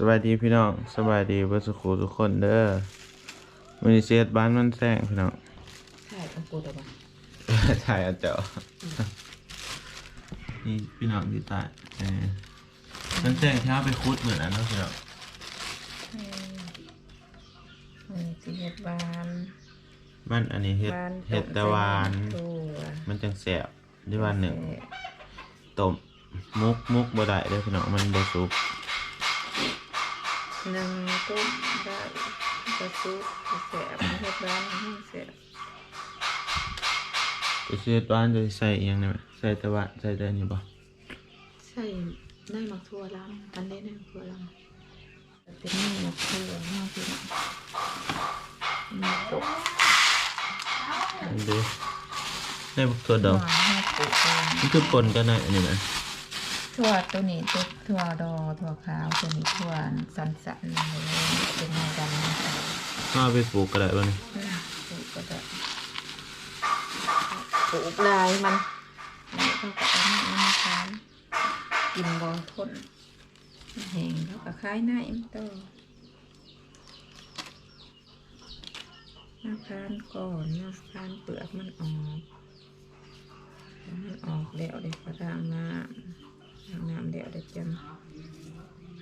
สวัสดีพี่น้องสวัสดีเพื่อนสุขุทุกคนเด้อมื้อนี้เสียดบ้านมันแซงพี่น้องถ่ายกับกูตัวบ้าถ่ายเอาเจ้านี่พี่น้องที่ตายมันแซงเช้าไปคุดเหมือนอันนั้นพี่น้องสิเฮ็ดบาน มันอันนี้เฮ็ดตะวันมันจังแสบด้วยวันหนึ่งต้มมุกบ่ได้เด้อพี่น้องมันบ่สุกหนึ่งต้มได้กระซุกแสบเฮ็ดบานให้แสบจะเสียดบ้านจะใส่อีหยังได้ไหมใส่ตะวันใส่ได้นี่บ่ใส่ได้หมักถั่วลำอันได้หมักถั่วลำเป็นนี่หมักถั่วมากพี่น้องนี่ตกอันเด้อได้บักถั่วดองมันคือปนกันได้อันนี้นะถั่วตัวนี้ตัวถั่วดอถั่วขาวตัวนี้ถั่วสันเลยเป็นไงกันเอาไปปลูกก็ได้บ่นี่ปลูกก็ได้ปลูกลายมันเขาก็เอามาขายกินบอทนแห้งเขาก็ขายหน้าเอ็มโตน้ำพานก่อนน้ำพานเปลือกมันออกเดี๋ยวเด็กก็ล้างน้ำเดี๋ยวเด็กจัง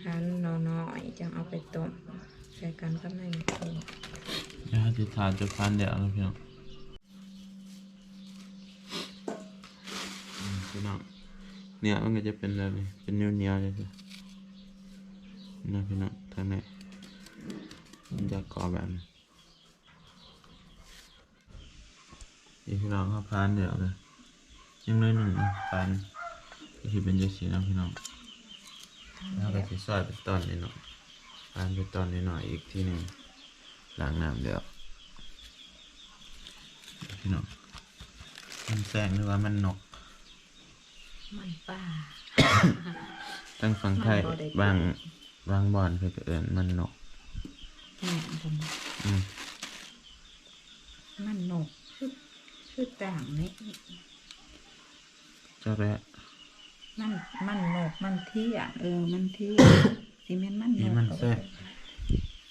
พันน้อยจังเอาไปต้มใส่กันก็ไม่มีตัวอย่าติดทานจะพันเดี๋ยวนะพี่น้องพี่น้องเนี่ยมันก็จะเป็นแบบนี้เป็นเนียวๆเลยสินะพี่น้องทางไหนมันจะก่อแบบนี้พี่น้องเขาพันเดี๋ยวเลยยังน้อยหนึ่งพันที่เป็นเยอะสีนะพี่น้องแล้วก็จะซอยเป็นตอนนิดหน่อยพันเป็นตอนนิดหน่อยอีกที่หนึ่งล้างน้ำเดี๋ยวพี่น้องมันแซงหรือว่ามันนกมันป่าตั้งฟังไทยบางบอนคือเอิญมันนกมันนกคือต่างนี่เจ้าแร่มันนกมันเที่ยมันเที่ยซีเมนต์มันนกมันแซ่บ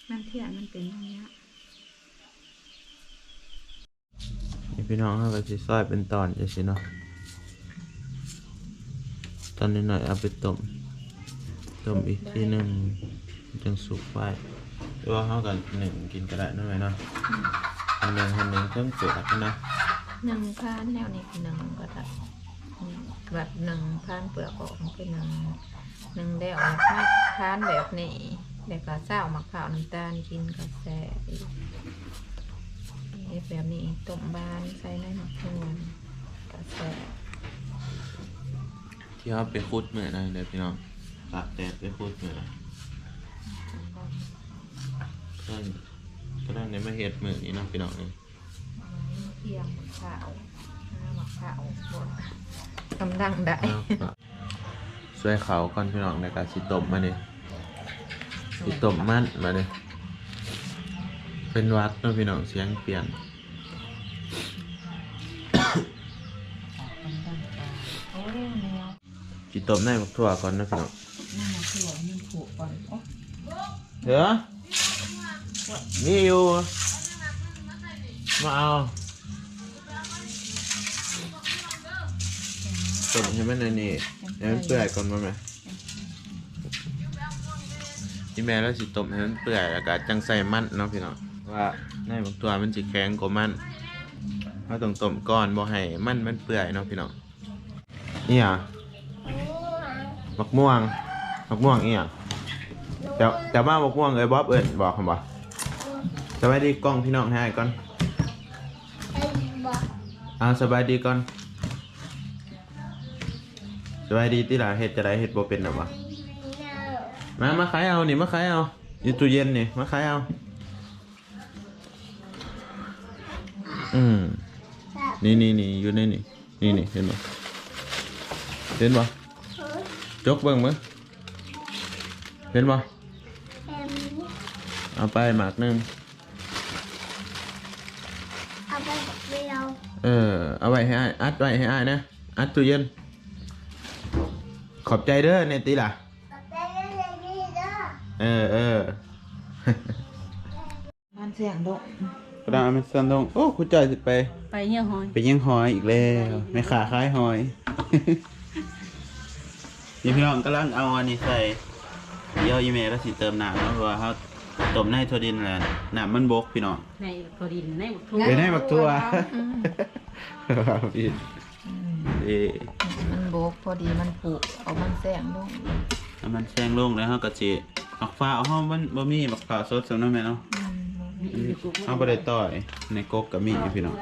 มันเที่ยมันเป็นอย่างเงี้ยนี่พี่น้องเขาก็จะซอยเป็นตอนจะสิเนาะตอนนี้หน่อยเอาไปต้มอีกทีหนึ่งจังสุกไปหรือว่าเขากันหนึ่งกินกระดาษนั่นไหมเนาะอันหนึ่งเครื่องเปลือกนะหนึ่งพันแนวนี้คือหนึ่งก็ได้แบบหนึ่งพันเปลือกออกมันเป็นหนึ่งเดียวพันแบบนี้เด็กกระเจ้ามะพร้าวน้ำตาลกินกาแฟแบบนี้ต้มบานใส่ในมะพร้าวกาแฟที่เขาไปคุดเหมือนอะไรพี่น้องตากแดดไปคุดเหมือนก็ได้ในมาเฮ็ดเหมือนนี้นะพี่น้องนี่เทียมมะพร้าวบดกำลังได้ช่วยเขาก่อนพี่น้องในการสิต้มมาดิสิต้มมันมาดิเป็นวัดนะพี่น้องเสียงเปลี่ยนสิต้มในบักถั่วก่อนนะพี่น้องเดี๋ยวนี่อยู่มาเอาต้มให้มันนี่ให้มันเปื่อยก่อนมาไหมที่แม่แล้วสิต้มให้มันเปื่อยแล้วก็จังใส่มันเนาะพี่น้องว่าในบางตัวมันสิแข็งกว่ามันเราต้องต้มก่อนบ่ให้มันเปื่อยเนาะพี่น้องนี่อ่ะมะม่วงนี่อ่ะแต่ว่ามะม่วงเลยบ๊อบบอกคำว่าสบายดีกล้องพี่น้องให้ก่อนสบายดีก่อนสบายดีที่หล่ะเห็ดจะได้เห็ดบ่เป็นหรอวะมาขายเอานี่มาขายเอาอยู่ตู้เย็นนี่มาขายเอานี่อยู่ในนี่เห็นบ่จกเบิ่งมั้ยเห็นบ่เอาไปหมากนึงเอาไปเดียวเอาไว้ให้อัดไว้ให้อ้ายนะอัดตู้เย็นขอบใจเด้อเนติล่ะขอบใจเด้อ เออ มันเสียงดก กระดาษมันสั้นลงโอ้คุณจอยสิไป ไปเยี่ยหอย ไปเยี่ยงหอยอีกแล้วไม่ขาคล้ายหอย นี่พี่น้องกำลังเอาอันนี้ใส่เดี๋ยวอีเมลก็สิเติมน้ำเนาะเพราะว่าเขาต้มในถั่วดินแหละน้ำมันบกพี่น้อง ในตัวดินในบุกทุ่ง เดี๋ยวให้บักตัวพี่เอ มันโบกพอดีมันผูกเอามันแสงลง แล้วมันแซงลงแล้วเขาก็จิบักฟ้าเอาห้องมันบ่มีบักฟ้าสดสำนักแม่เนาะเอาบ่ได้ต่อยในกกก็มีอยู่พี่น้อง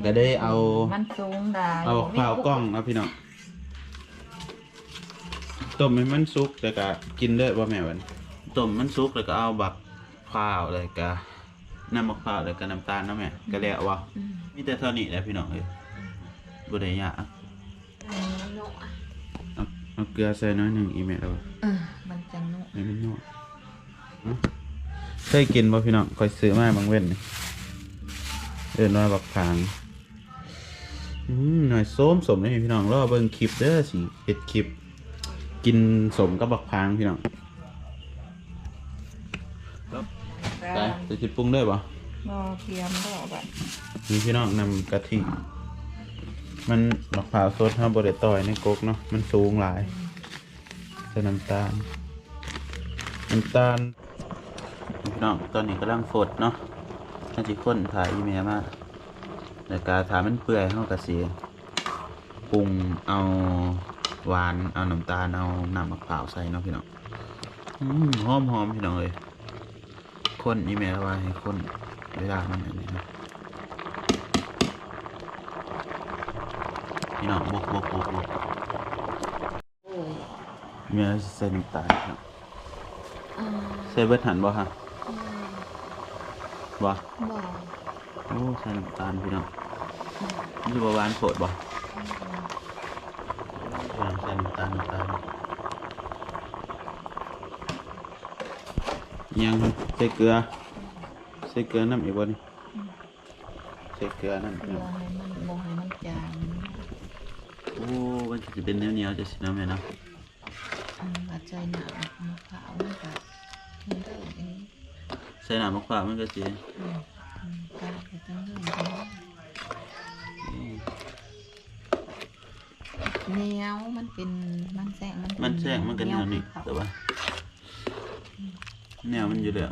ก็ได้เอา มันสูงได้ เอาบักฟ้ากล้องเอาพี่น้องต้มให้มันสุกแล้วก็กินเลยบ่แม่วันต้มมันสุกแล้วก็เอาบักฟ้าวเลยก็น้ำบักฟ้าวแล้วก็น้ำตาลเนาะแม่ก็แล้วว่ามีแต่เท่านี้แหละพี่น้องเอ้ยบ่ได้ยากเอาเกลือใส่น้อยหนึงอีแม่แล้ว มันจะนุ่ม ให้มันนัวเคยกินบ่พี่น้องคอยซื้อมาบางเว้นนี่น้อยบักผางหน่อยส้มสมเลยพี่น้องรอเบิ่งคลิปเด้อสิเฮ็ดคลิปกินสมกับบักผางพี่น้องไปจะสิปรุงได้บ่ รอเทียมรอแบบ นี่พี่น้องนำกะทิมันบักผาวสดเฮาบ่ได้ต่อยในกกเนาะมันสูงหลายใส่น้ำตาลพี่น้องตอนนี้กำลังฝดเนาะน่าจะข้นถ่ายอีเมลมาแล้วก็ถามมันเปื่อยเฮาก็สิปรุงเอาหวานเอาน้ำตาลเอาน้ำมะพร้าวใส่เนาะพี่น้องหอมพี่น้องเลยข้นอีเมลว่าให้ข้นเวลามันอันนี้เนาะพี่น้องบกอีเมลใส่น้ำตาลครับใส่เบิดหันบ่ฮะบ่ บ่ โอ้ใส่น้ำตาลพี่น้องนี่จะบ่หวานโผดบ่ใส่น้ำตาลยังใส่เกลือน้ำอีกบ่นี่ใส่เกลือน้ำ เพื่อให้มันบ่ให้มันจาง โอ้มันจะเป็นเหนียวๆจะสิน้ำแม่เนาะ ปัจจัยหนามะพร้าวมันก็มันได้เอง ใส่น้ำมะพร้าวมันก็สิ กาไปตั้งเรื่องเหนียวมันเป็นมันแสงมัน มันก็เหนียวนี่แต่ว่าแนวมันอยู่แล้ว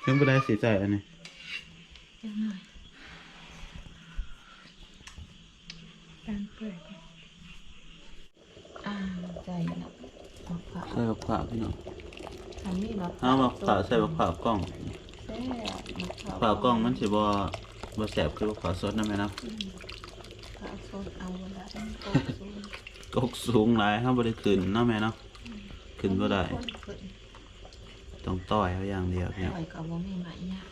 ถึงบ่ได้สิใส่อันนี้ จังหน่อยการเปิดใจนะมะพร้าว ใส่มะพร้าวพี่น้อง อันนี้มะพ เอา ร้าว มะพร้าวใส่มะพร้าวกล้อง แซ่บมะพ มะพร้าวกล้องมันสิบ่แซ่บคือมะพร้าวสดนะแม่เนาะ พร้าวสดเอาเวลาต้องโตสูง กกสูงหลายเฮาบ่ได้ขึ้นเนาะแม่เนาะขึ้นบ่ได้ ขึ้น ต้องต่อยเอาอย่างเดียวพี่น้อง ปล่อยกับว่าไม่ไหมเนี่ย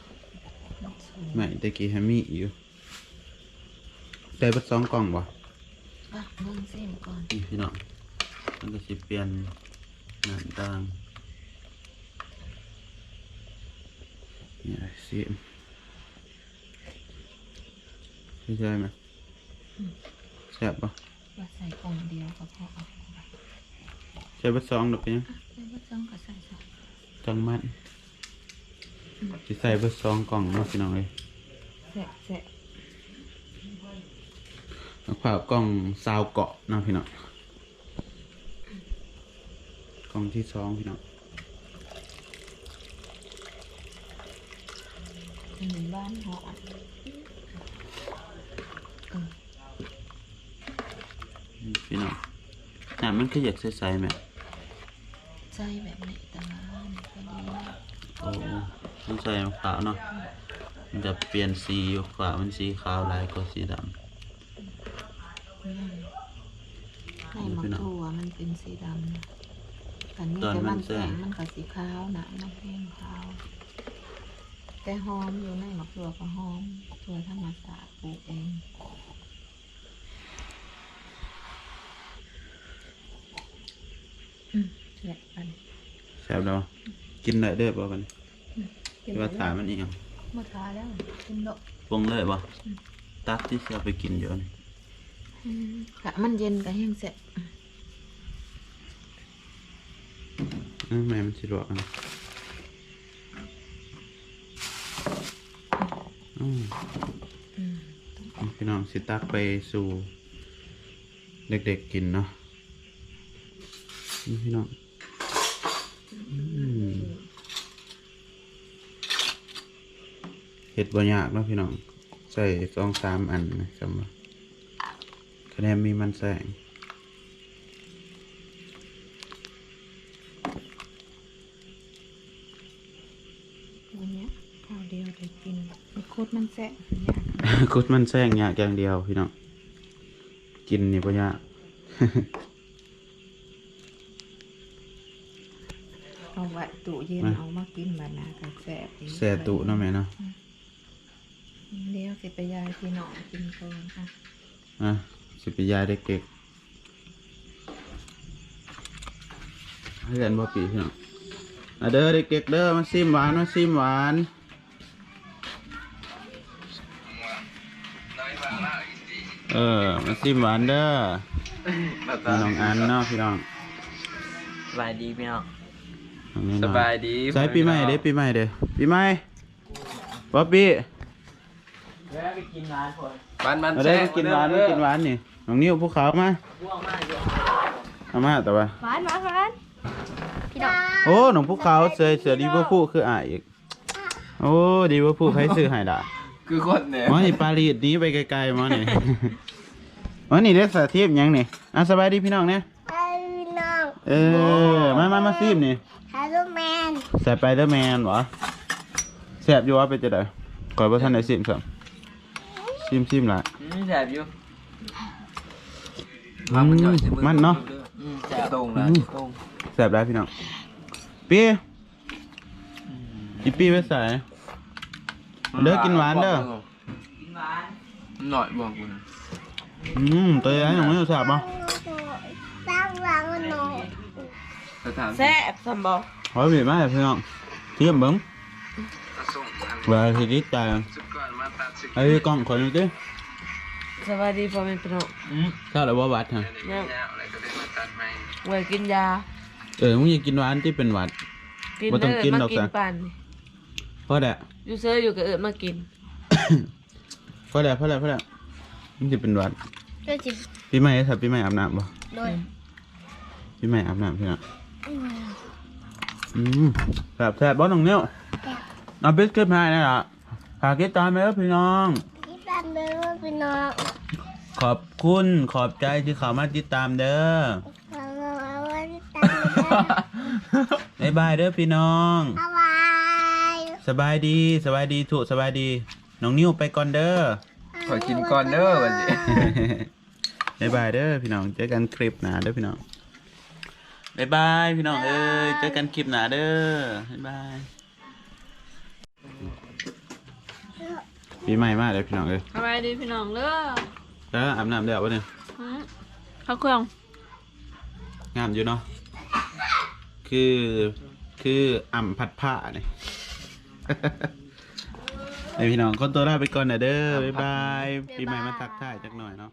มันสูง ไม่ตะกี้ให้มีอยู่ได้เบิด2กล่องบ่ เบิ่งเส้นก่อน นี่พี่น้องมันก็สิเปลี่ยนหน้าต่างนี่ไอ้สิเข้าใจไหมแซ่บปะ ว่าใส่กล่องเดียวก็พอเอา ใช้เบิด2ดอกเป็นยัง ใส่ว่าจังก็ใส่ จังมันสิใส่เบิด2กล่องเนาะพี่น้องเอ้ย แสะแสะ มะพร้าวกล่อง20เกาะเนาะพี่น้องกล่องที่2พี่น้อง หนึ่งบ้านหอม พี่น้องน้ำมันคืออยากใสๆไหม ใส่แบบไหนตาก็ดี โอ้ต้องใส่มะพร้าวเนาะมันจะเปลี่ยนสีมะพร้าวมันสีขาวลายกว่าสีดำ ในมะถั่วมันเป็นสีดำนะแต่นี่แต่มันแสงมันกับสีขาวนะมันแห้งขาวแต่หอมอยู่ในมะถั่วก็หอมถั่วธรรมชาติปลูกเองแซ่บไป แซ่บแล้วกินได้เด้อบ่กันว่าถามมันอีกอย่าง มาทาแล้วกินดอก ปรุงเลยบ่ ตักที่เราไปกินอยู่นี่ กะมันเย็นก็แห้งเสร็จ แม่มันสิลวกกันพี่น้องสิตักไปสู่เด็กๆกินเนาะนี่พี่น้องเห็ดบ่ยากเนาะพี่น้องใส่2-3 อันนะจำว่าคะแนนมีมันแสง วันนี้ข้าวเดียวได้กินมีโคตรมันแซ่บยาก กุดมันแซงยากอย่างเดียวพี่น้องกินนี่บ่ยาก เอาไว้ตู้เย็นเอามากินแบบนั้นก็แซ่บดี แซ่ตุเนาะแม่เนาะ เดี๋ยวสิไปยายพี่น้องกินก่อนค่ะ อ่ะสิไปยายเด็กๆให้กันบ่ปีพี่น้องเด้อเด็กๆเด้อมาซิมหวานมาซิมหวานมาซิมหวานเด้อพี่น้องอันเนาะพี่น้อง สบายดีพี่น้อง น้องนี่ ส เนาะ บายดี ใส่ปีใหม่เด้อปีใหม่เด้อปีใหม่ป๊อปปี้ แวะไปกินร้านคนบ้านมัน มาได้อกินหวานมากินหวานนี่น้องนิ้วภูเขามา ร่วงมากเลย เอามาแต่ว่า หวานพี่น้อง โอ้หนองภูเขาเสือดีว่าผู้คืออ่ายอีกโอ้ดีว่าผู้ใครซื้อให้ด่า คือคนเนี่ย หมอนี่ปารีสหนี้ไปไกลๆหมอนี่ หมอนี่เด็กสาธิตยังนี่อ่ะสบายดีพี่น้องเนี่ย พี่น้อง มาซีมนี่ ฮัลโหลแมน แสบไปเดอร์แมนวะแสบอยู่วะเป็นจะได้ก่อนว่าท่านได้ซิมสัมซิมละ แสบอยู่ มันเนาะ แสบตรงนะตรง แสบได้พี่น้องปีอีปีไปใส่เด้อกินหวานเด้อ หน่อยบอกกูนะ ตัวใหญ่หนูไม่รู้จักป่ะ ตั้งวางกันหน่อย สถาน แซ่บสมบอ ขอบีบมาเลยพี่น้องเทียมเบิ้งเวลาที่ดิใจไอ้กล้องขอหน่อยดิ สวัสดีพ่อแม่พี่น้อง ข้าวหรือว่าวัดฮะ เนี่ยไว้กินยา มึงอยากกินหวานที่เป็นหวัด กิน บ่ต้องกิน มา ดอก กิน จ้ะ ปัน เพราะแหละ อยู่เซอร์อยู่กับมากิน เพราะแหละมันจะเป็นหวัด ก็จิบ ปีใหม่ถ้าปีใหม่อาบน้ำป่ะ โดย ปีใหม่อาบน้ำพี่น้องแสบบ้านน้องเนี้ยเอาบิสกิตให้นะล่ะฝากติดตามไหมครับพี่น้อง ที่ตามเลยว่าพี่น้อง ขอบคุณขอบใจที่เข้ามาติดตามเด้อ ฟังเอาไว้ที่ตามเลย บ๊ายบายเด้อพี่น้อง บ๊ายบาย สบายดีถูกสบายดีน้องนิ้วไปก่อนเด้อ ขอกินก่อนเด้อวันนี้ บ๊ายบายเด้อพี่น้องเจอกันคลิปหน้าเด้อพี่น้องบ๊ายบายพี่น้องเอ้ยเจอกันคลิปหน้าเด้อบ๊ายบายปีใหม่มากเลยพี่น้องเอ้ย สบายดีพี่น้องเด้อ แล้วอาบน้ำได้วะเนี่ย ข้าวเครื่อง งามอยู่เนาะคืออ่ำผัดผ้าเนี่ย ไอพี่น้องคนตัวลาไปก่อนนะเด้อบ๊ายบายปีใหม่มาทักทายจักหน่อยเนาะ